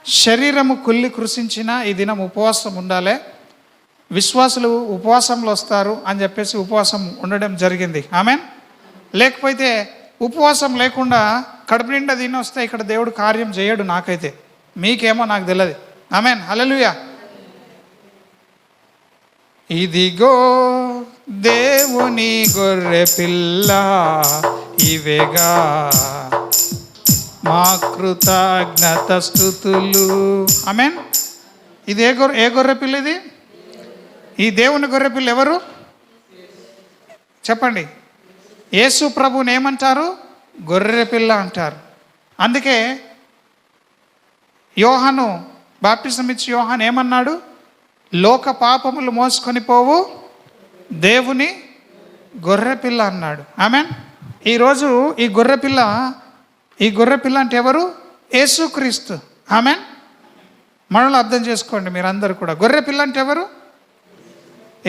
శరీరము కుళ్ళి కృషించిన ఈ దినం ఉపవాసం ఉండాలి, విశ్వాసులు ఉపవాసంలో వస్తారు అని చెప్పేసి ఉపవాసం ఉండడం జరిగింది. ఆమెన్. లేకపోతే ఉపవాసం లేకుండా కడుపు నిండా తిని వస్తే ఇక్కడ దేవుడు కార్యం చేయడు. నాకైతే, మీకేమో నాకు తెలియదు. ఆమెన్. హల్లెలూయా. ఇదిగో దేవుని గొర్రె పిల్ల, ఇవేగా మా కృతజ్ఞత స్థుతులు. ఆమెన్. ఇది ఏ గొర్రె పిల్ల? ఇది ఈ దేవుని గొర్రె పిల్ల ఎవరు చెప్పండి? యేసు ప్రభువుని ఏమంటారు? గొర్రె పిల్ల అంటారు. అందుకే యోహాను బాప్టిజం ఇచ్చి యోహాను ఏమన్నాడు? లోక పాపములు మోసుకొని పోవు దేవుని గొర్రె పిల్ల అన్నాడు. ఆమెన్. ఈరోజు ఈ గొర్రె పిల్ల అంటే ఎవరు? యేసుక్రీస్తు. ఆమెన్. మనలో అర్థం చేసుకోండి మీరందరూ కూడా. గొర్రె పిల్ల అంటే ఎవరు?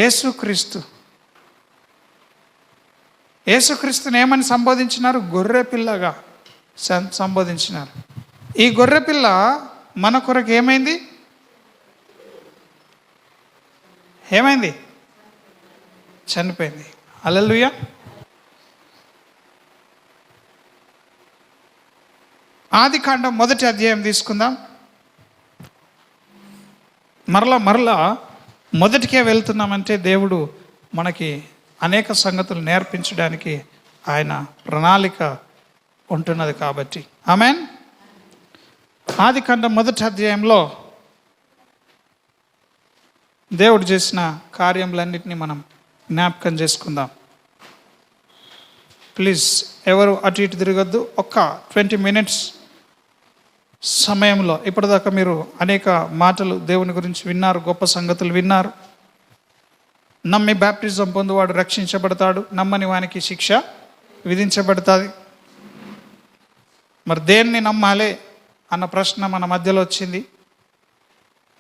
యేసుక్రీస్తు. యేసుక్రీస్తుని ఏమని సంబోధించినారు? గొర్రె పిల్లగా సంబోధించినారు. ఈ గొర్రె పిల్ల మన కొరకు ఏమైంది? చనిపోయింది. హల్లెలూయా. ఆదికాండం 1వ అధ్యాయం తీసుకుందాం. మరలా మొదటికే వెళ్తున్నామంటే దేవుడు మనకి అనేక సంగతులు నేర్పించడానికి ఆయన ప్రణాళిక ఉంటున్నది కాబట్టి. ఆమెన్. ఆదికాండం 1వ అధ్యాయంలో దేవుడు చేసిన కార్యములన్నింటినీ మనం జ్ఞాపకం చేసుకుందాం. ప్లీజ్ ఎవరు అటు ఇటు తిరగద్దు. ఒక్క 20 minutes సమయంలో ఇప్పటిదాకా మీరు అనేక మాటలు దేవుని గురించి విన్నారు, గొప్ప సంగతులు విన్నారు. నమ్మి బాప్టిజం పొందువాడు రక్షించబడతాడు, నమ్మని వానికి శిక్ష విధించబడుతుంది. మరి దేన్ని నమ్మాలి అన్న ప్రశ్న మన మధ్యలో వచ్చింది.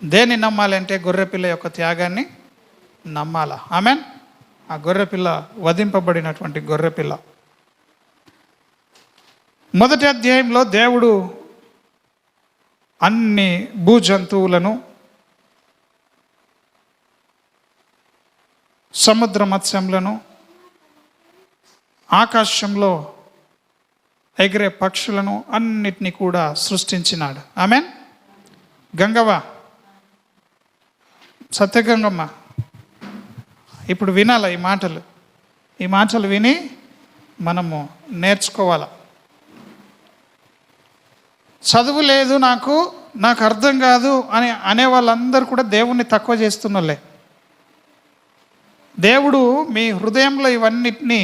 దేన్ని నమ్మాలి అంటే గొర్రెపిల్ల యొక్క త్యాగాన్ని నమ్మాలా. ఆమెన్. ఆ గొర్రెపిల్ల వధింపబడినటువంటి గొర్రెపిల్ల. 1వ అధ్యాయంలో దేవుడు అన్ని భూజంతువులను, సముద్ర మత్స్యములను, ఆకాశంలో ఎగిరే పక్షులను అన్నిటినీ కూడా సృష్టించినాడు. ఆమెన్. గంగవ్వ, సత్యగంగమ్మ, ఇప్పుడు వినాల ఈ మాటలు విని మనము నేర్చుకోవాలి. చదువు లేదు నాకు అర్థం కాదు అనే వాళ్ళందరూ కూడా దేవుణ్ణి తక్కువ చేస్తున్నోళ్ళే. దేవుడు మీ హృదయంలో ఇవన్నిటినీ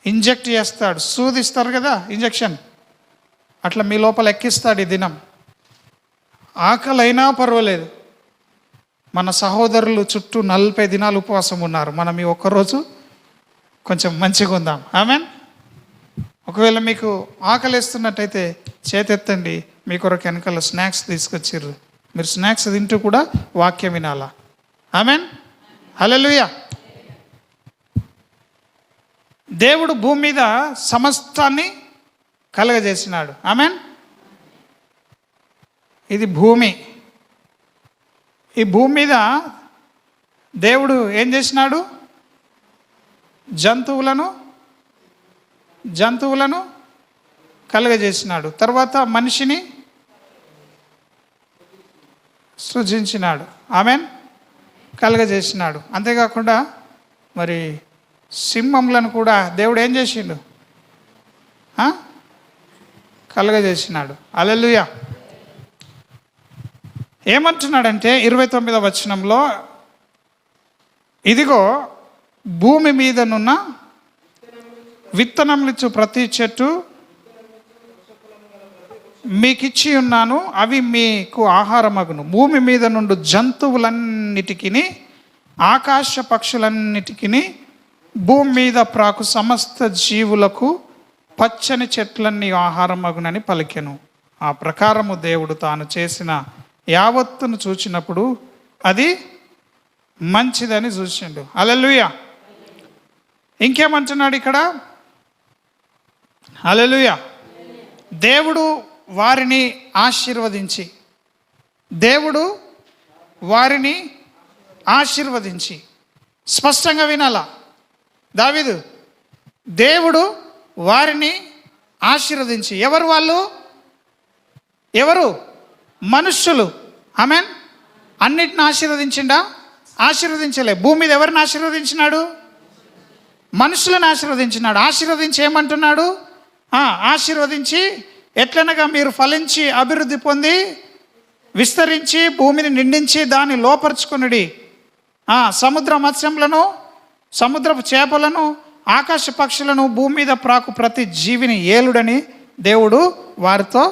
ఇంజెక్ట్ చేస్తాడు. సూదిస్తారు కదా, ఇంజెక్షన్, అట్లా మీ లోపల ఎక్కిస్తాడు ఈ దినం. ఆకలైనా పర్వాలేదు. మన సహోదరులు చుట్టూ 40 దినాలు ఉపవాసం ఉన్నారు. మనం ఈ ఒక్కరోజు కొంచెం మంచిగా ఉందాం. ఆమెన్. ఒకవేళ మీకు ఆకలిస్తున్నట్టయితే చేతెత్తండి. మీ కొరకు వెనకాల స్నాక్స్ తీసుకొచ్చిర్రు. మీరు స్నాక్స్ తింటూ కూడా వాక్యం వినాలా. ఆమెన్. హల్లెలూయా. దేవుడు భూమి మీద సమస్తాన్ని కలగజేసినాడు. ఆమెన్. ఇది భూమి. ఈ భూమి మీద దేవుడు ఏం చేసినాడు? జంతువులను కలుగజేసినాడు. తర్వాత మనిషిని సృజించినాడు. ఆమెన్. కలుగజేసినాడు. అంతేకాకుండా మరి సింహములను కూడా దేవుడు ఏం చేసిండు? కలుగజేసినాడు. హల్లెలూయా. ఏమంటున్నాడంటే 29వ వచనంలో, ఇదిగో భూమి మీదనున్న విత్తనములిచ్చు ప్రతి చెట్టు మీకిచ్చి ఉన్నాను, అవి మీకు ఆహారమగును. భూమి మీద నుండి జంతువులన్నిటికీ, ఆకాశ పక్షులన్నిటికీ, భూమి మీద ప్రాకు సమస్త జీవులకు పచ్చని చెట్లన్నీ ఆహారమగునని పలికెను. ఆ ప్రకారము దేవుడు తాను చేసిన యావత్తును చూచినప్పుడు అది మంచిదని చూసిండు. హల్లెలూయా. ఇంకేమంటున్నాడు ఇక్కడ? హల్లెలూయా. దేవుడు వారిని ఆశీర్వదించి, దేవుడు వారిని ఆశీర్వదించి. స్పష్టంగా వినాలా దావీదు, దేవుడు వారిని ఆశీర్వదించి. ఎవరు వాళ్ళు? ఎవరు? మనుష్యులు. ఆమేన్. అన్నిటిని ఆశీర్వదించిండా? ఆశీర్వదించలే. భూమి మీద ఎవరిని ఆశీర్వదించినాడు? మనుషులను ఆశీర్వదించినాడు. ఆశీర్వదించి ఏమంటున్నాడు? ఆశీర్వదించి ఎట్లనగా మీరు ఫలించి అభివృద్ధి పొంది విస్తరించి భూమిని నిండించి దాన్ని లోపరుచుకునుడి. సముద్ర మత్స్యములను, సముద్రపు చేపలను, ఆకాశ పక్షులను, భూమి మీద ప్రాకు ప్రతి జీవిని ఏలుడని దేవుడు వారితో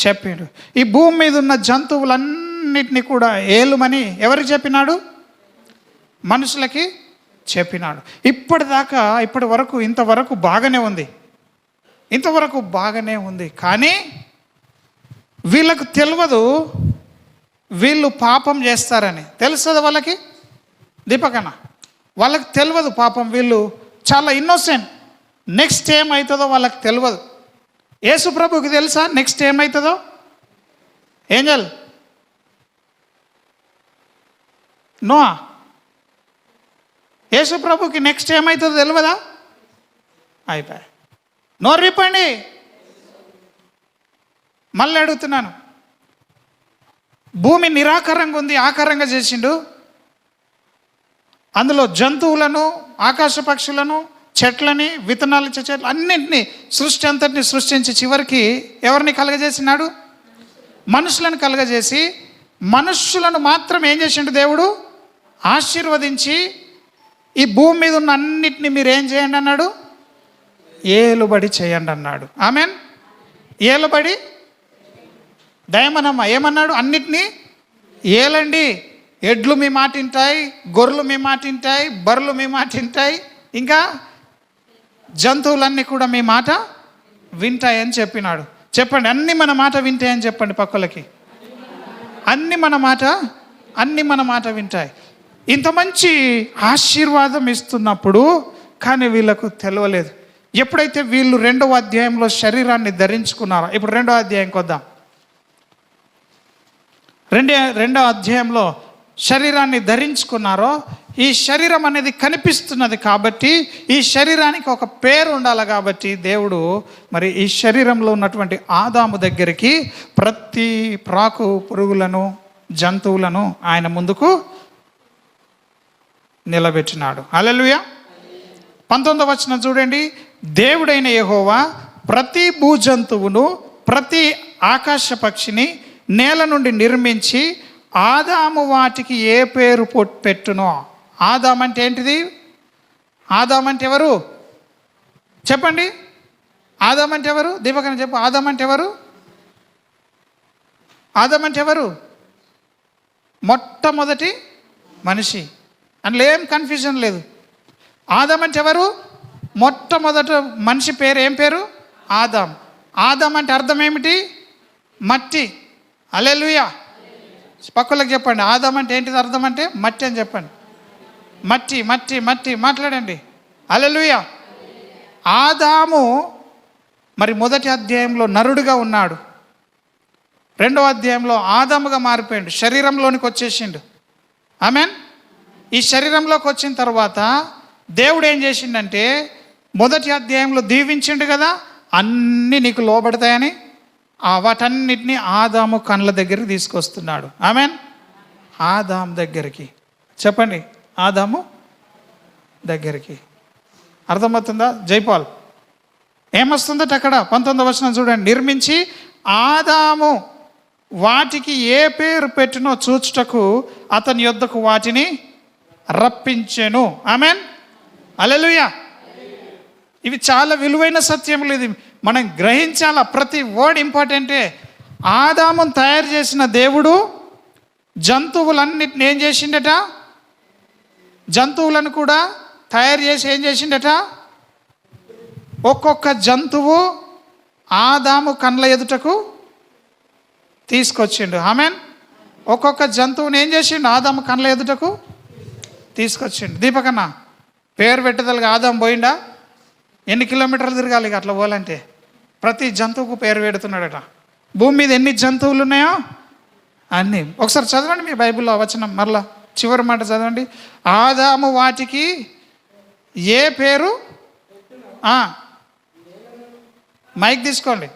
చెప్పాడు. ఈ భూమి మీద ఉన్న జంతువులన్నిటినీ కూడా ఏలుమని ఎవరికి చెప్పినాడు? మనుషులకి చెప్పినాడు. ఇప్పటి వరకు ఇంతవరకు బాగానే ఉంది, ఇంతవరకు బాగానే ఉంది. కానీ వీళ్ళకు తెలియదు వీళ్ళు పాపం చేస్తారని. తెలుస్తుంది వాళ్ళకి దీపకన్న? వాళ్ళకి తెలియదు పాపం. వీళ్ళు చాలా ఇన్నోసెంట్. నెక్స్ట్ ఏమవుతుందో వాళ్ళకి తెలియదు. యేసు ప్రభుకి తెలుసా నెక్స్ట్ ఏమవుతుందో? ఏంజల్ నోవా, యేసు ప్రభుకి నెక్స్ట్ ఏమవుతుందో తెలియదా? అయిపోయి. నోరు రిప్పండి. మళ్ళీ అడుగుతున్నాను, భూమి నిరాకారంగా ఉంది, ఆకారంగా చేసిండు. అందులో జంతువులను, ఆకాశ పక్షులను, చెట్లని, విత్తనాలు ఇచ్చే చెట్లు అన్నింటినీ, సృష్టి అంతటిని సృష్టించి చివరికి ఎవరిని కలగజేసినాడు? మనుషులను కలగజేసి మనుషులను మాత్రం ఏం చేసిండు దేవుడు? ఆశీర్వదించి ఈ భూమి మీద ఉన్న అన్నిటిని మీరు ఏం చేయండి అన్నాడు? ఏలుబడి చేయండి అన్నాడు. ఆమెన్. ఏలుబడి దయమనమ్మ ఏమన్నాడు? అన్నిటినీ ఏలండి. ఎడ్లు మీ మాట వింటాయి, గొర్రెలు మీ మాట వింటాయి, బర్రెలు మీ మాట వింటాయి, ఇంకా జంతువులన్నీ కూడా మీ మాట వింటాయని చెప్పినాడు. చెప్పండి, అన్నీ మన మాట వింటాయని చెప్పండి పక్కలకి. అన్నీ మన మాట వింటాయి. ఇంత మంచి ఆశీర్వాదం ఇస్తున్నప్పుడు కానీ వీళ్ళకు తెలియలేదు. ఎప్పుడైతే వీళ్ళు 2వ అధ్యాయంలో శరీరాన్ని ధరించుకున్నారో, ఇప్పుడు 2వ అధ్యాయంకి వద్దాం. 2వ అధ్యాయంలో శరీరాన్ని ధరించుకున్నారో, ఈ శరీరం అనేది కనిపిస్తున్నది కాబట్టి ఈ శరీరానికి ఒక పేరు ఉండాలి. కాబట్టి దేవుడు మరి ఈ శరీరంలో ఉన్నటువంటి ఆదాము దగ్గరికి ప్రతి ప్రాకు, పురుగులను, జంతువులను ఆయన ముందుకు నిలబెట్టినాడు. హల్లెలూయా. 19వ వచనం చూడండి. దేవుడైన యెహోవా ప్రతి భూజంతువును, ప్రతి ఆకాశ పక్షిని నేల నుండి నిర్మించి ఆదాము వాటికి ఏ పేరు పెట్టునో. ఆదాం అంటే ఏంటిది? ఆదాం అంటే ఎవరు చెప్పండి? ఆదాం అంటే ఎవరు? దీపకన చెప్పు. ఆదాం అంటే ఎవరు? ఆదాం అంటే ఎవరు? మొట్టమొదటి మనిషి. అందులో ఏం కన్ఫ్యూజన్ లేదు. ఆదాం అంటే ఎవరు? మొట్టమొదటి మనిషి పేరు ఏం పేరు? ఆదాం. ఆదాం అంటే అర్థం ఏమిటి? మట్టి. హల్లెలూయా. పక్కలకు చెప్పండి, ఆదాం అంటే ఏంటిది అర్థం? అంటే మట్టి అని చెప్పండి. మట్టి మట్టి మట్టి మాట్లాడండి. హల్లెలూయా. ఆదాము మరి 1వ అధ్యాయంలో నరుడుగా ఉన్నాడు. 2వ అధ్యాయంలో ఆదాముగా మారిపోయాడు, శరీరంలోనికి వచ్చేసిండు. ఆమెన్. ఈ శరీరంలోకి వచ్చిన తర్వాత దేవుడు ఏం చేసిండంటే 1వ అధ్యాయంలో దీవించిండు కదా, అన్నీ నీకు లోబడతాయని వాటన్నిటినీ ఆదాము కళ్ళ దగ్గరికి తీసుకొస్తున్నాడు. ఆమెన్. ఆదాము దగ్గరికి చెప్పండి, ఆదాము దగ్గరికి. అర్థమవుతుందా? జైపాల్ ఏమొస్తుందట అక్కడ? 19వ వచనం చూడండి. నిర్మించి ఆదాము వాటికి ఏ పేరు పెట్టినో చూచుటకు అతని యొద్దకు వాటిని రప్పించెను. ఆమెన్. హల్లెలూయా. ఇవి చాలా విలువైన సత్యములు. ఇది మనం గ్రహించాల. ప్రతి వర్డ్ ఇంపార్టెంటే. ఆదామును తయారు చేసిన దేవుడు జంతువులన్నిటిని ఏం చేసిండట? జంతువులను కూడా తయారు చేసి ఏం చేసిండట? ఒక్కొక్క జంతువు ఆదాము కండ్ల ఎదుటకు తీసుకొచ్చిండు. ఆమెన్. ఒక్కొక్క జంతువుని ఏం చేసిండు? ఆదాము కండ్ల ఎదుటకు తీసుకొచ్చిండు. దీపకన్న పేరు పెట్టదలుగా ఆదాము పోయిండా? ఎన్ని కిలోమీటర్లు తిరగాలి అట్లా పోవాలంటే? ప్రతి జంతువుకు పేరు పెడుతున్నాడట. భూమి మీద ఎన్ని జంతువులు ఉన్నాయో అన్నీ. ఒకసారి చదవండి మీ బైబిల్లో వచనం, మరలా చివరి మాట చదవండి. ఆదాము వాటికి ఏ పేరు, మైక్ తీసుకోండి,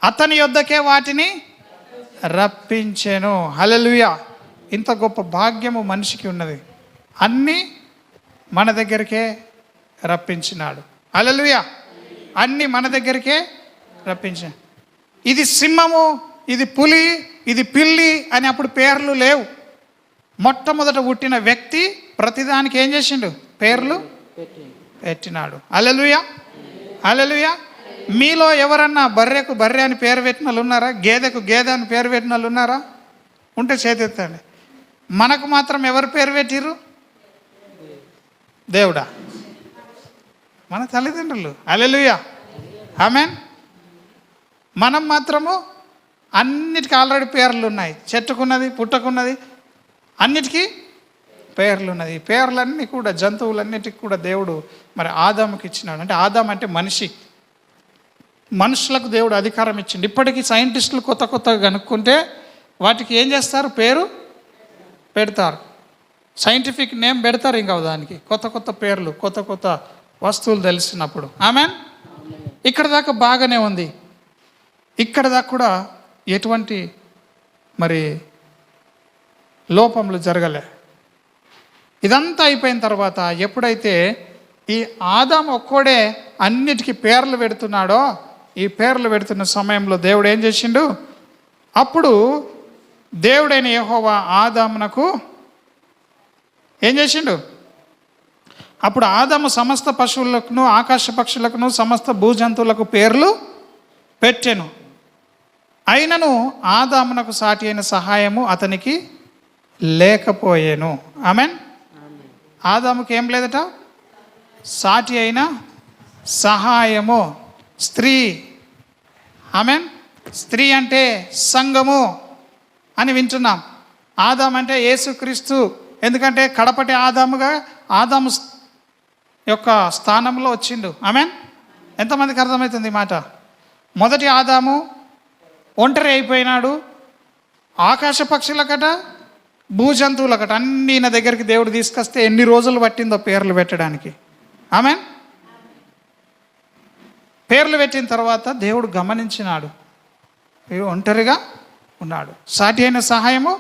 అతని యొద్దకే వాటిని రప్పించెను. హల్లెలూయా. ఇంత గొప్ప భాగ్యము మనిషికి ఉన్నది. అన్నీ మన దగ్గరికే రప్పించినాడు. హల్లెలూయా. అన్నీ మన దగ్గరికే రప్పించాడు. ఇది సింహము, ఇది పులి, ఇది పిల్లి అని అప్పుడు పేర్లు లేవు. మొట్టమొదట పుట్టిన వ్యక్తి ప్రతిదానికి ఏం చేసిండు? పేర్లు పెట్టినాడు. హల్లెలూయా, హల్లెలూయా. మీలో ఎవరన్నా బర్రెకు బర్రె అని పేరు పెట్టిన వాళ్ళు ఉన్నారా? గేదెకు గేదె అని పేరు పెట్టిన వాళ్ళు ఉన్నారా? ఉంటే చేతెత్తండి. మనకు మాత్రం ఎవరు పేరు పెట్టిర్రు? దేవుడా, మన తల్లిదండ్రులు. హల్లెలూయా, ఆమేన్. మనం మాత్రము అన్నిటికీ ఆల్రెడీ పేర్లు ఉన్నాయి. చెట్టుకున్నది, పుట్టకున్నది, అన్నిటికీ పేర్లు ఉన్నది. ఈ పేర్లన్నీ కూడా జంతువులన్నిటికీ కూడా దేవుడు మరి ఆదాముకి ఇచ్చినాడు. అంటే ఆదాం అంటే మనిషి. మనుషులకు దేవుడు అధికారం ఇచ్చిండు. ఇప్పటికీ సైంటిస్టులు కొత్త కొత్తగా కనుక్కుంటే వాటికి ఏం చేస్తారు? పేరు పెడతారు, సైంటిఫిక్ నేమ్ పెడతారు. ఇంకా దానికి కొత్త కొత్త పేర్లు, కొత్త కొత్త వస్తువులు తెలిసినప్పుడు. ఆమేన్. ఇక్కడ దాకా బాగానే ఉంది. ఇక్కడ దాకా కూడా ఎటువంటి మరి లోపములు జరగలే. ఇదంతా అయిపోయిన తర్వాత ఎప్పుడైతే ఈ ఆదాము ఒక్కడే అన్నిటికీ పేర్లు పెడుతున్నాడో, ఈ పేర్లు పెడుతున్న సమయంలో దేవుడు ఏం చేసిండు? అప్పుడు దేవుడైన యెహోవా ఆదామునకు ఏం చేసిండు? అప్పుడు ఆదాము సమస్త పశువులకును ఆకాశ పక్షులకును సమస్త భూజంతువులకు పేర్లు పెట్టెను. అయినను ఆదామునకు సాటి అయిన సహాయము అతనికి లేకపోయేను. ఆమేన్. ఆదాముకి ఏం లేదట? సాటి అయిన సహాయము. స్త్రీ. ఆమేన్. స్త్రీ అంటే సంఘము అని వింటున్నాం. ఆదాము అంటే యేసుక్రీస్తు. ఎందుకంటే కడపటి ఆదాముగా ఆదాము యొక్క స్థానంలో వచ్చిండు. ఆమేన్. ఎంతమందికి అర్థమవుతుంది ఈ మాట? మొదటి ఆదాము ఒంటరి అయిపోయినాడు. ఆకాశ పక్షులకట, భూజంతువులకట అన్నీ నా దగ్గరికి దేవుడు తీసుకొస్తే ఎన్ని రోజులు పట్టిందో పేర్లు పెట్టడానికి. ఆమేన్. పేర్లు పెట్టిన తర్వాత దేవుడు గమనించినాడు, ఒంటరిగా ఉన్నాడు, సాటి అయిన సహాయము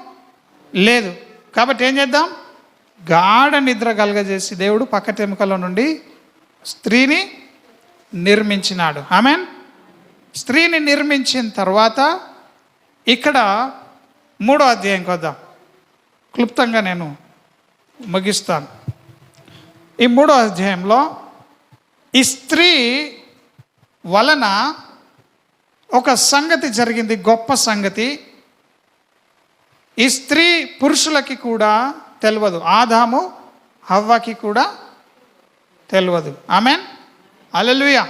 లేదు. కాబట్టి ఏం చేద్దాం? గాఢ నిద్ర కలగజేసి దేవుడు పక్కటెముకల నుండి స్త్రీని నిర్మించినాడు. ఆమేన్. స్త్రీని నిర్మించిన తర్వాత ఇక్కడ 3వ అధ్యాయంకి వద్దాం. క్లుప్తంగా నేను ముగిస్తాను. ఈ 3వ అధ్యాయంలో ఈ స్త్రీ వలన ఒక సంగతి జరిగింది, గొప్ప సంగతి. ఈ స్త్రీ పురుషులకి కూడా తెలియదు, ఆదాము హవ్వకి కూడా తెలియదు. ఆమేన్. హల్లెలూయా.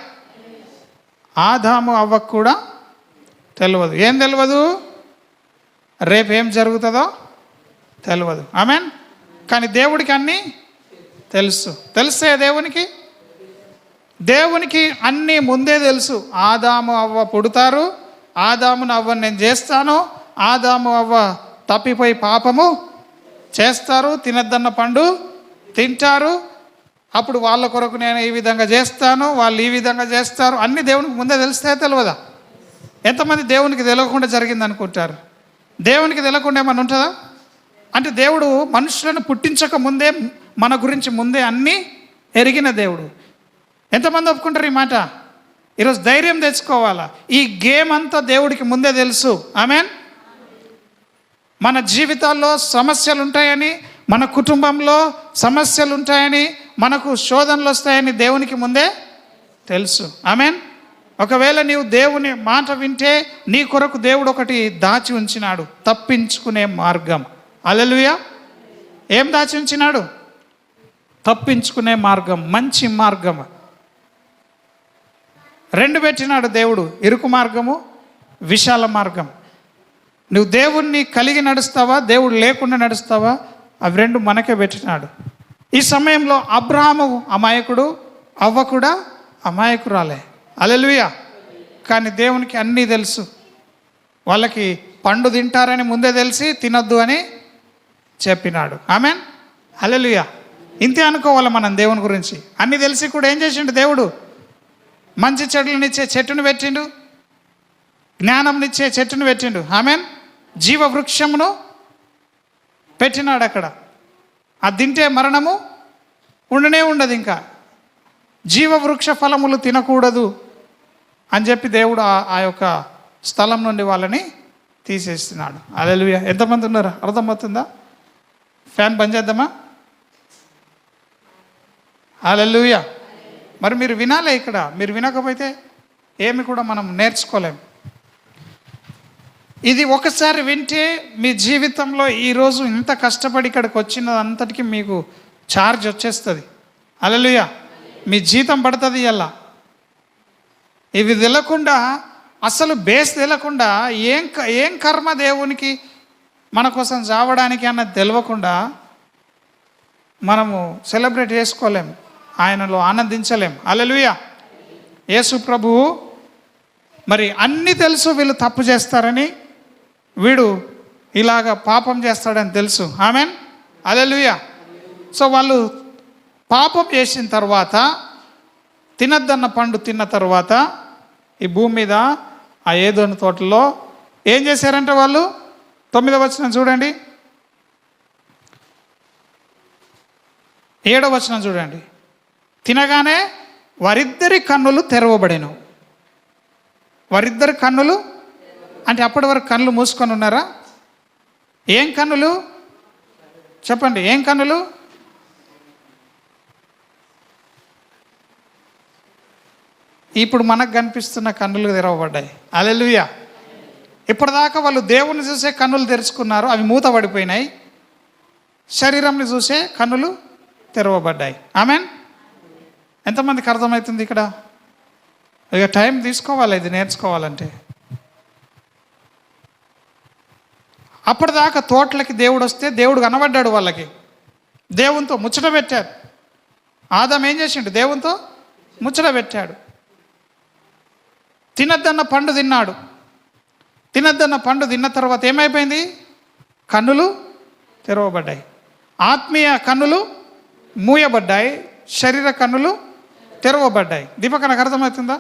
ఆదాము హవ్వకు కూడా తెలియదు. ఏం తెలియదు? రేపేం జరుగుతుందో తెలియదు. ఆమేన్. కానీ దేవుడికి అన్నీ తెలుసు. తెలుసే దేవునికి? దేవునికి అన్నీ ముందే తెలుసు. ఆదాము అవ్వ పుడతారు, ఆదామును అవ్వను నేను చేస్తాను, ఆదాము అవ్వ తప్పిపోయి పాపము చేస్తారు, తినద్దన్న పండు తింటారు, అప్పుడు వాళ్ళ కొరకు నేను ఈ విధంగా చేస్తాను, వాళ్ళు ఈ విధంగా చేస్తారు. అన్నీ దేవునికి ముందే తెలిస్తే తెలియదా? ఎంతమంది దేవునికి తెలియకుండా జరిగింది అనుకుంటారు? దేవునికి తెలియకుండా ఏమన్నా ఉంటుందా? అంటే దేవుడు మనుషులను పుట్టించక ముందే మన గురించి ముందే అన్నీ ఎరిగిన దేవుడు. ఎంతమంది ఒప్పుకుంటారు ఈ మాట? ఈరోజు ధైర్యం తెచ్చుకోవాలా. ఈ గేమ్ అంతా దేవుడికి ముందే తెలుసు. ఆమేన్. మన జీవితాల్లో సమస్యలు ఉంటాయని, మన కుటుంబంలో సమస్యలు ఉంటాయని, మనకు శోధనలు వస్తాయని దేవునికి ముందే తెలుసు. ఆమేన్. ఒకవేళ నీవు దేవుని మాట వింటే నీ కొరకు దేవుడు ఒకటి దాచి ఉంచినాడు, తప్పించుకునే మార్గం. హల్లెలూయా. ఏం దాచి ఉంచినాడు? తప్పించుకునే మార్గం, మంచి మార్గం. 2 పెట్టినాడు దేవుడు, ఇరుకు మార్గము, విశాల మార్గం. నువ్వు దేవుణ్ణి కలిగి నడుస్తావా, దేవుడు లేకుండా నడుస్తావా? అవి 2 మనకే పెట్టినాడు. ఈ సమయంలో అబ్రహాము అమాయకుడు, అవ్వ కూడా అమాయకురాలే. హల్లెలూయా. కానీ దేవునికి అన్నీ తెలుసు. వాళ్ళకి పండు తింటారని ముందే తెలిసి తినొద్దు అని చెప్పినాడు. ఆమెన్, హల్లెలూయా. ఇంతే అనుకోవాలి మనం దేవుని గురించి. అన్నీ తెలిసి కూడా ఏం చేసిండు దేవుడు? మంచి చెట్లనిచ్చే చెట్టును పెట్టిండు, జ్ఞానంనిచ్చే చెట్టును పెట్టిండు. ఆమెన్, జీవ వృక్షమును పెట్టినాడు అక్కడ. అది తింటే మరణము ఉండనే ఉండదు. ఇంకా జీవవృక్ష ఫలములు తినకూడదు అని చెప్పి దేవుడు ఆ యొక్క స్థలం నుండి వాళ్ళని తీసేస్తున్నాడు. హల్లెలూయా. ఎంతమంది ఉన్నారు? అర్థమవుతుందా? ఫ్యాన్ బంద్ చేద్దామా? హల్లెలూయా. మరి మీరు వినాలే. ఇక్కడ మీరు వినకపోతే ఏమి కూడా మనం నేర్చుకోలేము. ఇది ఒకసారి వింటే మీ జీవితంలో ఈరోజు ఇంత కష్టపడి ఇక్కడికి వచ్చినదంతటికి మీకు ఛార్జ్ వచ్చేస్తుంది. హల్లెలూయా. మీ జీతం పడుతుంది ఇలా. ఇవి తెలకుండా, అసలు బేస్ తెలకుండా ఏం కర్మ దేవునికి మన కోసం చావడానికి అన్నది తెలియకుండా మనము సెలబ్రేట్ చేసుకోలేము, ఆయనలో ఆనందించలేము. హల్లెలూయా. యేసు ప్రభువు మరి అన్నీ తెలుసు, వీళ్ళు తప్పు చేస్తారని, వీడు ఇలాగ పాపం చేస్తాడని తెలుసు. ఆమెన్, హల్లెలూయా. సో వాళ్ళు పాపం చేసిన తర్వాత, తినద్దన్న పండు తిన్న తర్వాత ఈ భూమి మీద ఆ ఏదోని తోటలో ఏం చేశారంటే వాళ్ళు 9వ వచనం చూడండి, 7వ వచనం చూడండి. తినగానే వారిద్దరి కన్నులు తెరవబడెను. వారిద్దరి కన్నులు అంటే అప్పటి వరకు కన్నులు మూసుకొని ఉన్నారా? ఏం కన్నులు చెప్పండి? ఏం కన్నులు? ఇప్పుడు మనకు కనిపిస్తున్న కన్నులు తెరవబడ్డాయి. హల్లెలూయా. ఇప్పటిదాకా వాళ్ళు దేవుని చూసే కన్నులు తెరుచుకున్నారు, అవి మూత పడిపోయినాయి. శరీరంని చూసే కన్నులు తెరవబడ్డాయి. ఆమెన్. ఎంతమందికి అర్థమవుతుంది ఇక్కడ? ఇక టైం తీసుకోవాలి ఇది నేర్చుకోవాలంటే. అప్పటిదాకా తోటలకి దేవుడు వస్తే దేవుడు కనబడ్డాడు వాళ్ళకి, దేవునితో ముచ్చట పెట్టాడు. ఆదాం ఏం చేసిండు? దేవునితో ముచ్చట పెట్టాడు. తినద్దన్న పండు తిన్నాడు. తినద్దన్న పండు తిన్న తర్వాత ఏమైపోయింది? కన్నులు తెరవబడ్డాయి. ఆత్మీయ కన్నులు మూయబడ్డాయి, శరీర కన్నులు తెరవబడ్డాయి. దీపక నాకు అర్థమవుతుందా?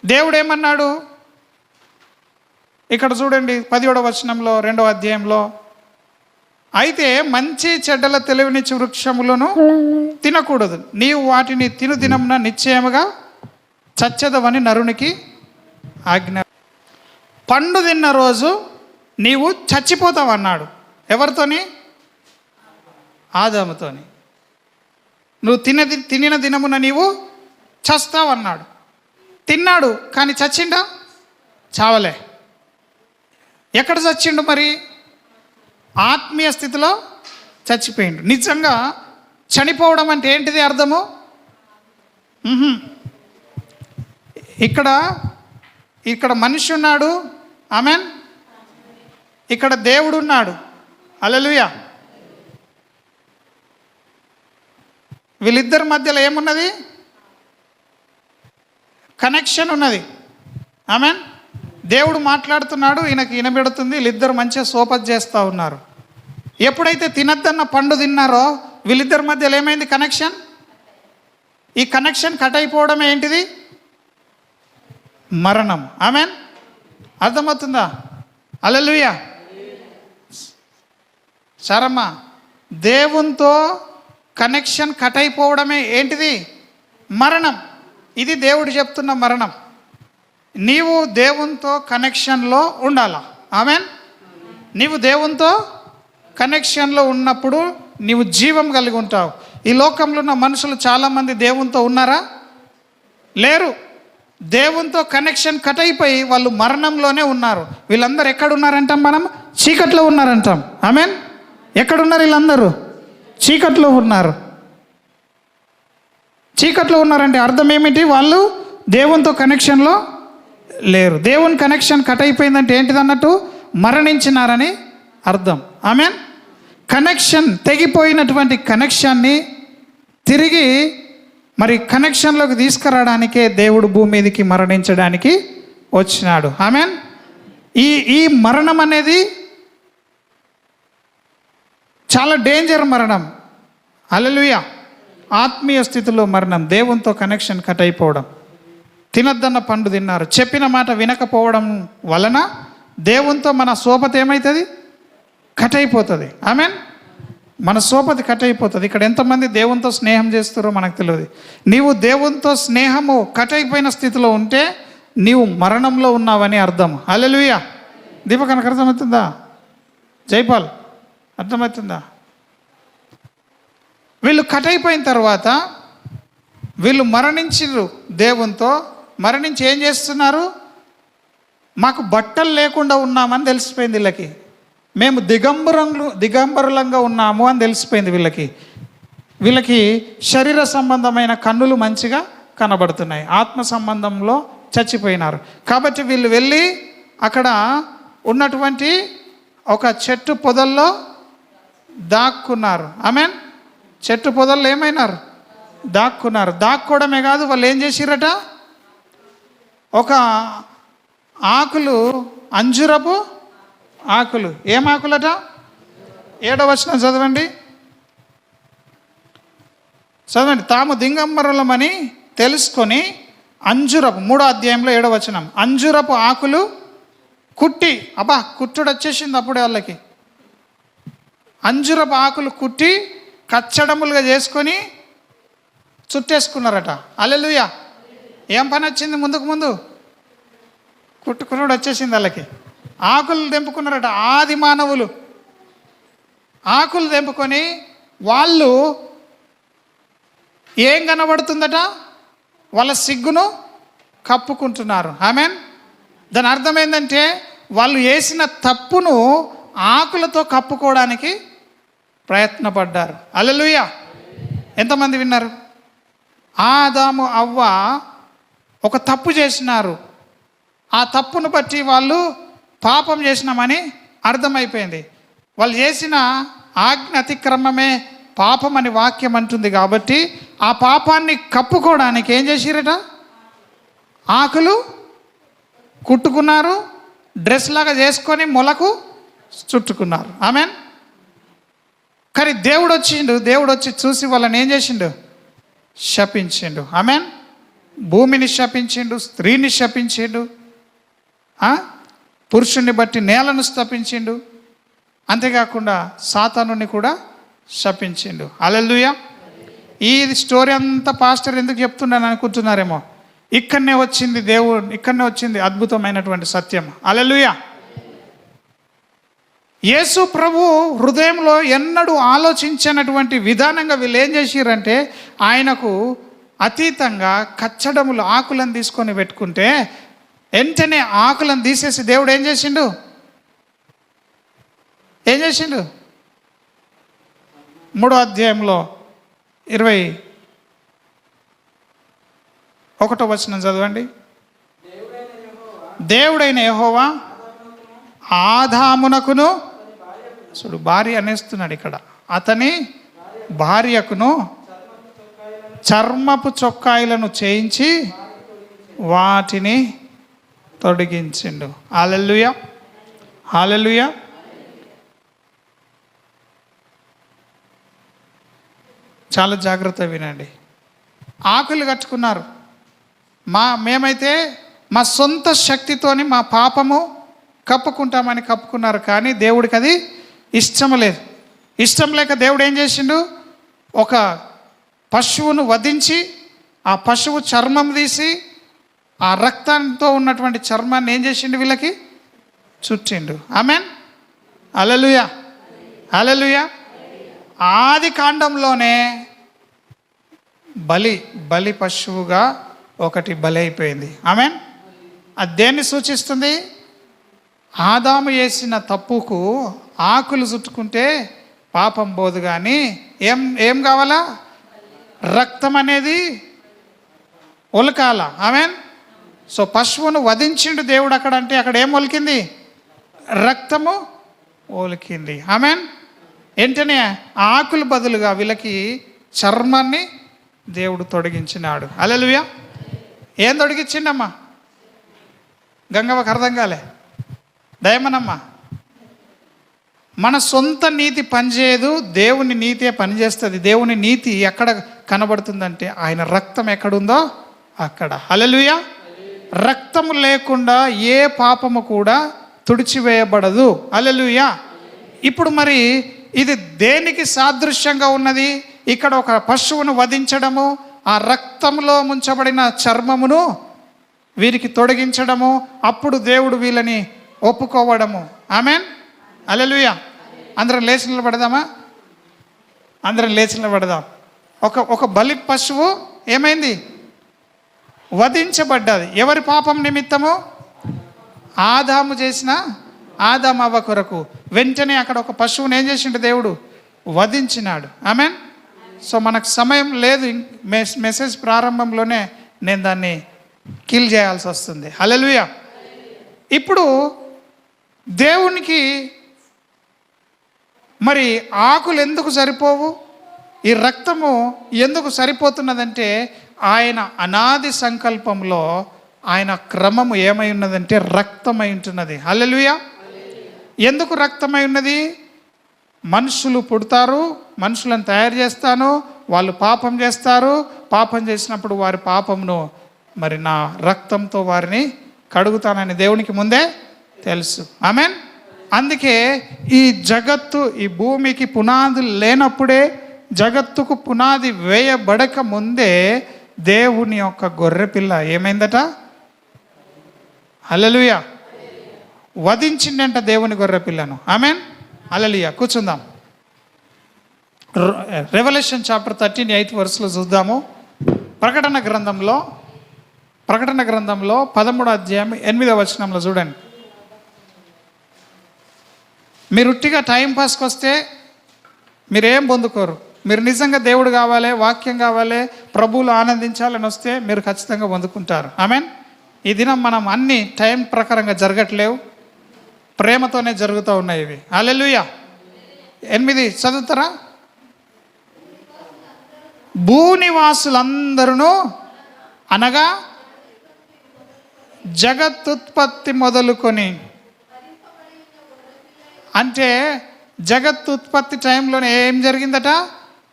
దేవుడు ఏమన్నాడు ఇక్కడ చూడండి 17వ వచనంలో 2వ అధ్యాయంలో, అయితే మంచి చెడ్డల తెలివినిచ్చు వృక్షములను తినకూడదు, నీవు వాటిని తిను దినమున నిశ్చయముగా చచ్చెదవని నరునికి ఆజ్ఞ. పండు తిన్న రోజు నీవు చచ్చిపోతావు అన్నాడు. ఎవరితోని? ఆదాముతోని. నువ్వు తినిన దినమున నీవు చస్తావు అన్నాడు. తిన్నాడు, కానీ చచ్చిండా? చావలే. ఎక్కడ చచ్చిండు మరి? ఆత్మీయ స్థితిలో చచ్చిపోయిండు. నిజంగా చనిపోవడం అంటే ఏంటిది అర్థము? ఇక్కడ మనిషి ఉన్నాడు. ఆమెన్. ఇక్కడ దేవుడు ఉన్నాడు. హల్లెలూయా. వీళ్ళిద్దరి మధ్యలో ఏమున్నది? కనెక్షన్ ఉన్నది. ఆమెన్. దేవుడు మాట్లాడుతున్నాడు, ఈయనకి వినబెడుతుంది. వీళ్ళిద్దరు మంచిగా సోపత్ చేస్తూ ఉన్నారు. ఎప్పుడైతే తినద్దన్న పండు తిన్నారో వీళ్ళిద్దరి మధ్యలో ఏమైంది? కనెక్షన్. ఈ కనెక్షన్ కట్ అయిపోవడం ఏంటిది? మరణం. ఆమెన్. అర్థమవుతుందా? హల్లెలూయా. సరమ్మ, దేవునితో కనెక్షన్ కట్ అయిపోవడమే ఏంటిది? మరణం. ఇది దేవుడు చెప్తున్న మరణం. నీవు దేవునితో కనెక్షన్లో ఉండాలా. ఆమెన్. నీవు దేవునితో కనెక్షన్లో ఉన్నప్పుడు నీవు జీవం కలిగి ఉంటావు. ఈ లోకంలో ఉన్న మనుషులు చాలామంది దేవునితో ఉన్నారా? లేరు. దేవునితో కనెక్షన్ కట్ అయిపోయి వాళ్ళు మరణంలోనే ఉన్నారు. వీళ్ళందరూ ఎక్కడున్నారంటాం? మనం చీకట్లో ఉన్నారంటాం. ఆమెన్. ఎక్కడున్నారు వీళ్ళందరూ? చీకట్లో ఉన్నారు. చీకట్లో ఉన్నారంటే అర్థం ఏమిటి? వాళ్ళు దేవునితో కనెక్షన్లో లేరు. దేవుని కనెక్షన్ కట్ అయిపోయిందంటే ఏంటిది అన్నట్టు? మరణించినారని అర్థం. ఆమెన్. కనెక్షన్ తెగిపోయినటువంటి కనెక్షన్ని తిరిగి మరి కనెక్షన్లోకి తీసుకురావడానికే దేవుడు భూమి మీదకి మరణించడానికి వచ్చినాడు. ఆమేన్. ఈ మరణం అనేది చాలా డేంజర్ మరణం. హల్లెలూయా. ఆత్మీయ స్థితిలో మరణం, దేవునితో కనెక్షన్ కట్ అయిపోవడం. తినద్దన్న పండు తిన్నారు, చెప్పిన మాట వినకపోవడం వలన దేవునితో మన సోపతి ఏమవుతుంది? కట్ అయిపోతుంది. ఆమేన్. మన సోపతి కట్ అయిపోతుంది. ఇక్కడ ఎంతమంది దేవునితో స్నేహం చేస్తారో మనకు తెలియదు. నీవు దేవునితో స్నేహము కట్ అయిపోయిన స్థితిలో ఉంటే నీవు మరణంలో ఉన్నావని అర్థం. హల్లెలూయా. దీపకనకు అర్థమవుతుందా? జైపాల్ అర్థమవుతుందా? వీళ్ళు కట్ అయిపోయిన తర్వాత వీళ్ళు మరణించారు దేవునితో. మరణించి ఏం చేస్తున్నారు? మాకు బట్టలు లేకుండా ఉన్నామని తెలిసిపోయింది వీళ్ళకి. మేము దిగంబరులంగా ఉన్నాము అని తెలిసిపోయింది వీళ్ళకి. వీళ్ళకి శరీర సంబంధమైన కన్నులు మంచిగా కనబడుతున్నాయి, ఆత్మ సంబంధంలో చచ్చిపోయినారు. కాబట్టి వీళ్ళు వెళ్ళి అక్కడ ఉన్నటువంటి ఒక చెట్టు పొదల్లో దాక్కున్నారు. ఆమేన్. చెట్టు పొదల్లో ఏమైనారు? దాక్కున్నారు. దాక్కోవడమే కాదు, వాళ్ళు ఏం చేసిరట? ఒక ఆకులు, అంజురపు ఆకులు. ఏం ఆకులట? 7వ వచనం చదవండి. తాము దిగంబరులమని తెలుసుకొని అంజురపు, 3వ అధ్యాయంలో 7వ వచనం, అంజురపు ఆకులు కుట్టి, కుట్టుడు వచ్చేసింది అప్పుడే వాళ్ళకి. అంజురపు ఆకులు కుట్టి కచ్చడములుగా చేసుకొని చుట్టేసుకున్నారట. హల్లెలూయా. ఏం పని వచ్చింది? ముందు కుట్టుకున్నాడు వచ్చేసింది వాళ్ళకి. ఆకులు తెంపుకున్నారట. ఆది మానవులు ఆకులు తెంపుకొని వాళ్ళు ఏం కనబడుతుందట? వాళ్ళ సిగ్గును కప్పుకుంటున్నారు. ఆమేన్. దాని అర్థం ఏంటంటే వాళ్ళు వేసిన తప్పును ఆకులతో కప్పుకోవడానికి ప్రయత్నపడ్డారు. హల్లెలూయా. ఎంతమంది విన్నారు? ఆదాము అవ్వ ఒక తప్పు చేసినారు. ఆ తప్పును బట్టి వాళ్ళు పాపం చేసినామని అర్థమైపోయింది. వాళ్ళు చేసిన ఆజ్ఞ అతిక్రమమే పాపం అని వాక్యం అంటుంది. కాబట్టి ఆ పాపాన్ని కప్పుకోవడానికి ఏం చేసిరట? ఆకులు కుట్టుకున్నారు, డ్రెస్ లాగా చేసుకొని మొలకు చుట్టుకున్నారు. ఆమేన్. కానీ దేవుడు వచ్చి చూసి వాళ్ళని ఏం చేసిండు? శపించిండు. ఆమేన్. భూమిని శపించిండు, స్త్రీని శపించిండు, పురుషుణ్ణి బట్టి నేలను శపించిండు, అంతేకాకుండా సాతానుని కూడా శపించిండు. హల్లెలూయా. ఈ స్టోరీ అంతా పాస్టర్ ఎందుకు చెప్తున్నాను అనుకుంటున్నారేమో. ఇక్కడనే వచ్చింది దేవుడు, ఇక్కడనే వచ్చింది అద్భుతమైనటువంటి సత్యం. హల్లెలూయా. యేసు ప్రభు హృదయంలో ఎన్నడూ ఆలోచించినటువంటి విధానంగా వీళ్ళు ఏం చేసిరంటే, ఆయనకు అతీతంగా కచ్చడములు ఆకులను తీసుకొని పెట్టుకుంటే వెంటనే ఆకులను తీసేసి దేవుడు ఏం చేసిండు? 3వ అధ్యాయంలో 21వ వచనం చదవండి. దేవుడైన యెహోవా ఆదామునకును, చూడు భార్య అనేస్తున్నాడు ఇక్కడ, అతని భార్యకును చర్మపు చొక్కాయిలను చేయించి వాటిని తొడిగించిండు. హల్లెలూయా. హల్లెలూయా. చాలా జాగ్రత్తగా వినండి. ఆకులు కట్టుకున్నారు. మేమైతే మా సొంత శక్తితోని మా పాపము కప్పుకుంటామని కప్పుకున్నారు. కానీ దేవుడికి అది ఇష్టం లేదు. ఇష్టం లేక దేవుడు ఏం చేసిండు? ఒక పశువును వధించి ఆ పశువు చర్మం తీసి ఆ రక్తంతో ఉన్నటువంటి చర్మాన్ని ఏం చేసిండు? వీళ్ళకి చుట్టిండు. ఆమేన్. హల్లెలూయా. హల్లెలూయా. ఆది కాండంలోనే బలి పశువుగా ఒకటి బలి అయిపోయింది. ఆమేన్. అది దేన్ని సూచిస్తుంది? ఆదాము చేసిన తప్పుకు ఆకులు చుట్టుకుంటే పాపం పోదు. కానీ ఏం కావాలా? రక్తం అనేది ఒలకాల. ఆమేన్. సో పశువును వధించిండు దేవుడు అక్కడ. అంటే అక్కడ ఏం ఒలికింది? రక్తము ఒలికింది. ఆమేన్. వెంటనే ఆకులు బదులుగా వీళ్ళకి చర్మాన్ని దేవుడు తొలగించినాడు. హల్లెలూయా. ఏం తొలగించిండమ్మా? గంగవ్వకు అర్థం కాలే. దయమనమ్మా, మన సొంత నీతి పనిచేయదు, దేవుని నీతే పనిచేస్తుంది. దేవుని నీతి ఎక్కడ కనబడుతుందంటే ఆయన రక్తం ఎక్కడుందో అక్కడ. హల్లెలూయా. రక్తము లేకుండా ఏ పాపము కూడా తుడిచివేయబడదు. హల్లెలూయా. ఇప్పుడు మరి ఇది దేనికి సాదృశ్యంగా ఉన్నది? ఇక్కడ ఒక పశువును వధించడము, ఆ రక్తంలో ముంచబడిన చర్మమును వీరికి తొలగించడము, అప్పుడు దేవుడు వీళ్ళని ఒప్పుకోవడము. ఆమేన్. హల్లెలూయా. అందరం లేచి నిలబడదామా? అందరం లేచి నిలబడదాం. ఒక బలి పశువు ఏమైంది? వధించబడ్డది. ఎవరి పాపం నిమిత్తము? ఆదాము చేసిన ఆదాము అవ్వ కొరకు. వెంటనే అక్కడ ఒక పశువుని ఏం చేసిండు? దేవుడు వధించినాడు. ఆమేన్. సో మనకు సమయం లేదు, మెసేజ్ ప్రారంభంలోనే నేను దాన్ని కిల్ చేయాల్సి వస్తుంది. హల్లెలూయా. ఇప్పుడు దేవునికి మరి ఆకులు ఎందుకు సరిపోవు? ఈ రక్తము ఎందుకు సరిపోతున్నదంటే ఆయన అనాది సంకల్పంలో ఆయన క్రమము ఏమై ఉన్నదంటే రక్తమై ఉంటున్నది. హల్లెలూయా. ఎందుకు రక్తమై ఉన్నది? మనుషులు పుడతారు, మనుషులను తయారు చేస్తాను, వాళ్ళు పాపం చేస్తారు, పాపం చేసినప్పుడు వారి పాపమును మరి నా రక్తంతో వారిని కడుగుతానని దేవునికి ముందే తెలుసు. ఆమేన్. అందుకే ఈ జగత్తు, ఈ భూమికి పునాదులు లేనప్పుడే, జగత్తుకు పునాది వేయబడక ముందే దేవుని యొక్క గొర్రెపిల్ల ఏమైందట? హల్లెలూయా. వధించిండంట దేవుని గొర్రెపిల్లను. ఆమేన్. హల్లెలూయా. కూర్చుందాం. రెవల్యూషన్ చాప్టర్ 13 8 వర్స్లో చూద్దాము. ప్రకటన గ్రంథంలో 13వ అధ్యాయం 8వ వచనంలో చూడండి. మీరు ఉట్టిగా టైంపాస్కి వస్తే మీరేం పొందుకోరు. మీరు నిజంగా దేవుడు కావాలి, వాక్యం కావాలి, ప్రభువులు ఆనందించాలని వస్తే మీరు ఖచ్చితంగా పొందుకుంటారు. ఆమేన్. ఈ దినం మనం అన్ని టైం ప్రకారంగా జరగట్లేవు, ప్రేమతోనే జరుగుతూ ఉన్నాయి ఇవి. హల్లెలూయా. 8 చదువుతారా? భూనివాసులందరూ అనగా జగత్తుత్పత్తి మొదలుకొని, అంటే జగత్తుత్పత్తి టైంలోనే ఏం జరిగిందట?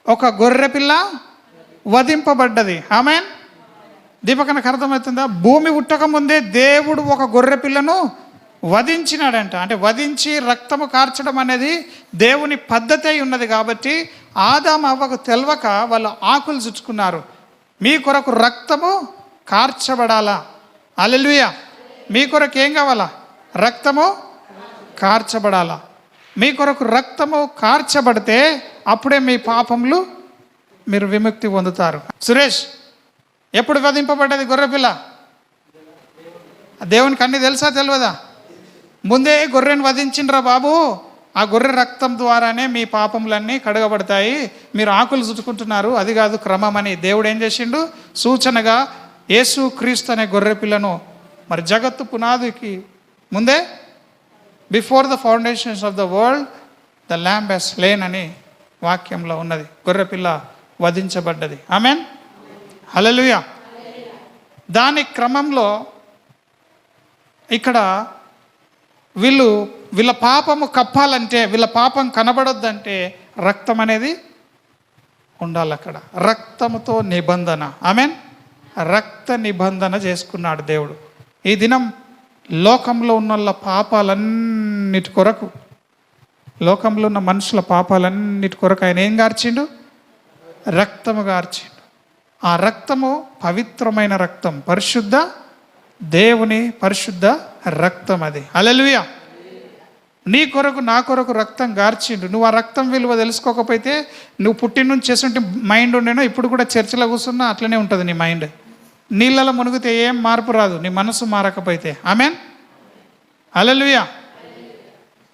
ఒక గొర్రెపిల్ల వధింపబడ్డది. ఆమేన్. దీపకనకు అర్థమవుతుందా? భూమి పుట్టక ముందే దేవుడు ఒక గొర్రెపిల్లను వధించినాడంట. అంటే వధించి రక్తము కార్చడం అనేది దేవుని పద్ధతి అయి ఉన్నది. కాబట్టి ఆదాము అవ్వకు తెలవక వాళ్ళు ఆకులు చుట్టుకున్నారు. మీ కొరకు రక్తము కార్చబడాలా. హల్లెలూయా. మీ కొరకు ఏం కావాలా? రక్తము కార్చబడాలా. మీ కొరకు రక్తము కార్చబడితే అప్పుడే మీ పాపములు మీరు విముక్తి పొందుతారు. సురేష్, ఎప్పుడు వధింపబడ్డది గొర్రెపిల్ల? దేవునికి అన్ని తెలుసా తెలియదా? ముందే గొర్రెను వధించిండ్రా బాబు, ఆ గొర్రె రక్తం ద్వారానే మీ పాపములన్నీ కడగబడతాయి, మీరు ఆకులు చుట్టుకుంటున్నారు, అది కాదు క్రమం అని దేవుడు ఏం చేసిండు? సూచనగా యేసు క్రీస్తు అనే గొర్రెపిల్లను మరి జగత్తు పునాదికి ముందే, before the foundations of the world the lamb has slain అని వాక్యంలో ఉన్నది. గొర్రెపిల్ల వధించబడ్డది. ఆమేన్. హల్లెలూయా. దాని క్రమంలో ఇక్కడ వీళ్ళ పాపము కప్పాలంటే, వీళ్ళ పాపం కనబడొద్దంటే రక్తం అనేది ఉండాలి అక్కడ. రక్తముతో నిబంధన. ఆమేన్. రక్త నిబంధన చేసుకున్నాడు దేవుడు. ఈ దినం లోకంలో ఉన్న పాపాలన్నిటి కొరకు, లోకంలో ఉన్న మనుషుల పాపాలన్నిటి కొరకు ఆయన ఏం గార్చిండు? రక్తము గార్చిండు. ఆ రక్తము పవిత్రమైన రక్తం, పరిశుద్ధ దేవుని పరిశుద్ధ రక్తం అది. హల్లెలూయా. నీ కొరకు నా కొరకు రక్తం గార్చిండు. నువ్వు ఆ రక్తం విలువ తెలుసుకోకపోతే, నువ్వు పుట్టిన నుంచి చేస్తుంటే మైండ్ ఉండేనో ఇప్పుడు కూడా చర్చిలో కూర్చున్నా అట్లనే ఉంటుంది నీ మైండ్. నీళ్ళలో మునిగితే ఏం మార్పు రాదు, నీ మనసు మారకపోతే. ఆమేన్. హల్లెలూయా.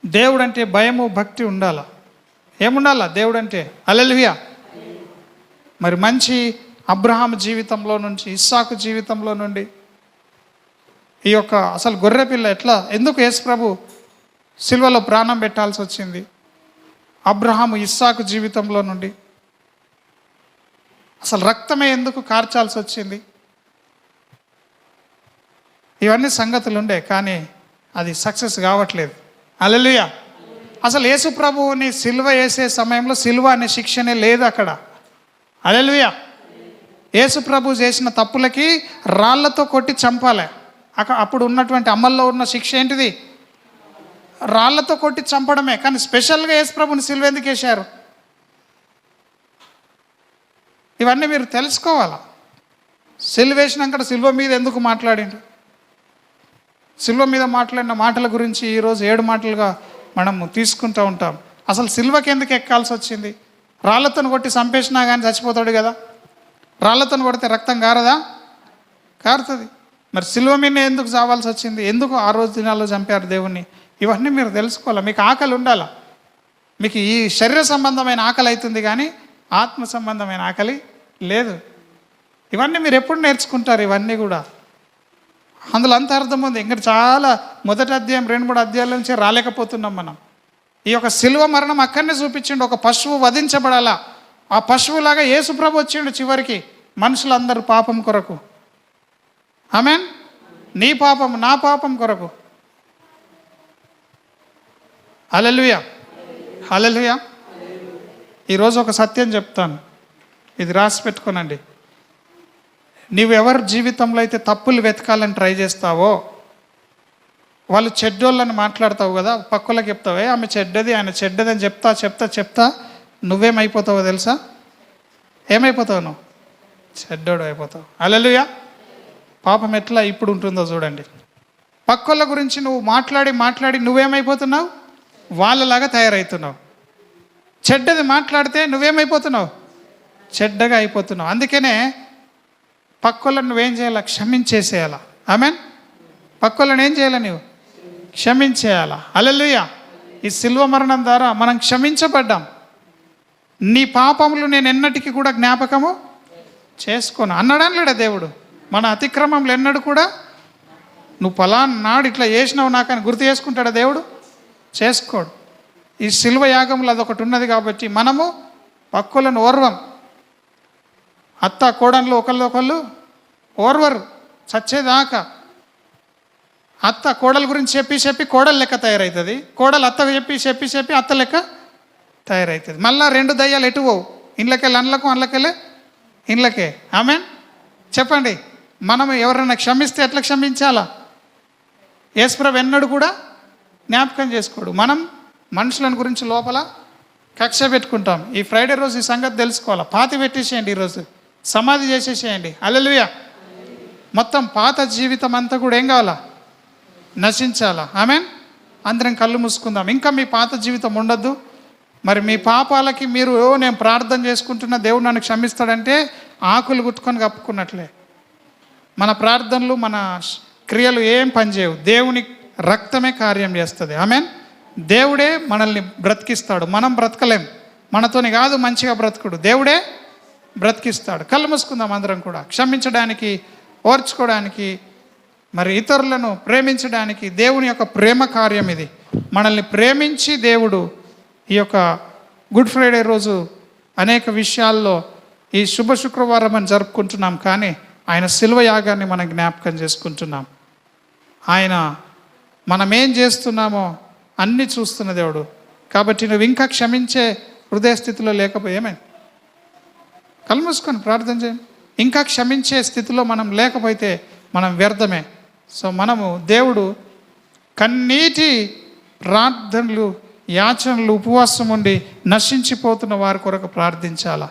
దేవుడు అంటే భయము భక్తి ఉండాలా. ఏముండాలా దేవుడు అంటే? హల్లెలూయా. మరి మంచి అబ్రహాము జీవితంలో నుంచి, ఇస్సాకు జీవితంలో నుండి ఈ యొక్క అసలు గొర్రెపిల్ల ఎట్లా, ఎందుకు యేసు ప్రభు సిలువలో ప్రాణం పెట్టాల్సి వచ్చింది? అబ్రహాము ఇస్సాకు జీవితంలో నుండి అసలు రక్తమే ఎందుకు కార్చాల్సి వచ్చింది? ఇవన్నీ సంగతులు ఉండే, కానీ అది సక్సెస్ కావట్లేదు. హల్లెలూయా. అసలు యేసు ప్రభువుని సిలువ వేసే సమయంలో సిలువ అనే శిక్షనే లేదు అక్కడ. హల్లెలూయా. యేసు ప్రభు చేసిన తప్పులకి రాళ్లతో కొట్టి చంపాలి. అప్పుడు ఉన్నటువంటి అమల్లో ఉన్న శిక్ష ఏంటిది? రాళ్లతో కొట్టి చంపడమే. కానీ స్పెషల్గా యేసు ప్రభుని సిలువ ఎందుకు వేశారు? ఇవన్నీ మీరు తెలుసుకోవాలా. సిలువ వేసినాక సిలువ మీద ఎందుకు మాట్లాడిండు? సిలువ మీద మాట్లాడిన మాటల గురించి ఈరోజు 7 మాటలుగా మనము తీసుకుంటూ ఉంటాం. అసలు సిలువకి ఎందుకు ఎక్కాల్సి వచ్చింది? రాళ్లతో కొట్టి చంపేసినా కానీ చచ్చిపోతాడు కదా. రాళ్లతో కొడితే రక్తం కారదా? కారుతుంది. మరి సిలువ మీద ఎందుకు చావాల్సి వచ్చింది? ఎందుకు ఆ రోజు దినాల్లో చంపారు దేవుణ్ణి? ఇవన్నీ మీరు తెలుసుకోవాలి. మీకు ఆకలి ఉండాలా. మీకు ఈ శరీర సంబంధమైన ఆకలి అవుతుంది, కానీ ఆత్మ సంబంధమైన ఆకలి లేదు. ఇవన్నీ మీరు ఎప్పుడు నేర్చుకుంటారు? ఇవన్నీ కూడా అందులో అంత అర్థం ఉంది. ఇంకా చాలా మొదటి అధ్యాయం 2-3 అధ్యాయాల నుంచి రాలేకపోతున్నాం మనం. ఈ యొక్క సిలువ మరణం అక్కడనే చూపించిండు. ఒక పశువు వధించబడాలా. ఆ పశువులాగా యేసు ప్రభు వచ్చిండు చివరికి మనుషులందరూ పాపం కొరకు. ఆమేన్. నీ పాపం నా పాపం కొరకు. హల్లెలూయా. హల్లెలూయా. ఈరోజు ఒక సత్యం చెప్తాను, ఇది రాసి పెట్టుకోనండి. నీవెవరి జీవితంలో అయితే తప్పులు వెతకాలని ట్రై చేస్తావో, వాళ్ళు చెడ్డోళ్ళని మాట్లాడతావు కదా, పక్కలకు చెప్తావే ఆమె చెడ్డది ఆయన చెడ్డది అని చెప్తా నువ్వేమైపోతావో తెలుసా? ఏమైపోతావు? నువ్వు చెడ్డోడు అయిపోతావు. హల్లెలూయా. పాపం ఎట్లా ఇప్పుడు ఉంటుందో చూడండి. పక్కోళ్ళ గురించి నువ్వు మాట్లాడి నువ్వేమైపోతున్నావు? వాళ్ళలాగా తయారవుతున్నావు. చెడ్డది మాట్లాడితే నువ్వేమైపోతున్నావు? చెడ్డగా అయిపోతున్నావు. అందుకనే పక్కోళ్ళని నువ్వేం చేయాలా? క్షమించేసేయాలా. ఆమేన్. పక్కోళ్ళని ఏం చేయాలా? నువ్వు క్షమించేయాలా. హల్లెలూయా. ఈ సిలువ మరణం ద్వారా మనం క్షమించబడ్డాం. నీ పాపములు నేను ఎన్నటికీ కూడా జ్ఞాపకము చేసుకోను అన్నాడనలేడా దేవుడు? మన అతిక్రమంలో ఎన్నడూ కూడా నువ్వు పలానా నాడు ఇట్లా చేసినావు నాకని గుర్తు చేసుకుంటాడా దేవుడు? చేసుకోడు. ఈ సిలువ యాగంలో అదొకటి ఉన్నది కాబట్టి మనము పక్కులను ఓర్వం. అత్త కోడళ్ళు ఒకళ్ళు ఓర్వరు చచ్చేదాకా. అత్త కోడల గురించి చెప్పి కోడలు లెక్క తయారవుతుంది. కోడలు అత్త చెప్పి అత్త లెక్క తయారవుతుంది. మళ్ళీ 2 దయ్యాలు ఎటు పోవు, ఇండ్లకెళ్ళి అందులకెళ్ళి ఇండ్లకే. ఆమేన్. చెప్పండి, మనం ఎవరైనా క్షమిస్తే ఎట్లా క్షమించాలా? యేసుప్రభు ఎన్నడూ కూడా జ్ఞాపకం చేసుకోడు. మనం మనుషులను గురించి లోపల కక్ష పెట్టుకుంటాం. ఈ ఫ్రైడే రోజు ఈ సంగతి తెలుసుకోవాలా. పాతి పెట్టేసేయండి, ఈరోజు సమాధి చేసేసేయండి. హల్లెలూయా. మొత్తం పాత జీవితం అంతా కూడా ఏం కావాలా? నశించాలా. ఆమేన్. అందరం కళ్ళు మూసుకుందాం. ఇంకా మీ పాత జీవితం ఉండొద్దు. మరి మీ పాపాలకి మీరు నేను ప్రార్థన చేసుకుంటున్న దేవుడు నన్ను క్షమిస్తాడంటే ఆకులు గుట్టుకొని కప్పుకున్నట్లే. మన ప్రార్థనలు మన క్రియలు ఏం పనిచేయవు. దేవుని రక్తమే కార్యం చేస్తుంది. ఆమేన్. దేవుడే మనల్ని బ్రతికిస్తాడు, మనం బ్రతకలేం. మనతోని కాదు మంచిగా బ్రతుకుడు, దేవుడే బ్రతికిస్తాడు. కళ్ళు మూసుకుందాం అందరం కూడా. క్షమించడానికి, ఓర్చుకోవడానికి, మరి ఇతరులను ప్రేమించడానికి దేవుని యొక్క ప్రేమ కార్యం ఇది. మనల్ని ప్రేమించి దేవుడు ఈ యొక్క గుడ్ ఫ్రైడే రోజు అనేక విషయాల్లో ఈ శుభ శుక్రవారం అని జరుపుకుంటున్నాం, కానీ ఆయన శిలువ యాగాన్ని మనం జ్ఞాపకం చేసుకుంటున్నాం. ఆయన మనం ఏం చేస్తున్నామో అన్నీ చూస్తున్న దేవుడు. కాబట్టి నువ్వు ఇంకా క్షమించే హృదయ స్థితిలో లేకపోయేమే కళ్ళు మూసుకొని ప్రార్థన చేయండి. ఇంకా క్షమించే స్థితిలో మనం లేకపోతే మనం వ్యర్థమే. సో మనము దేవుడు కన్నీటి ప్రార్థనలు, యాచనలు, ఉపవాసం ఉండి నశించిపోతున్న వారి కొరకు ప్రార్థించాలా.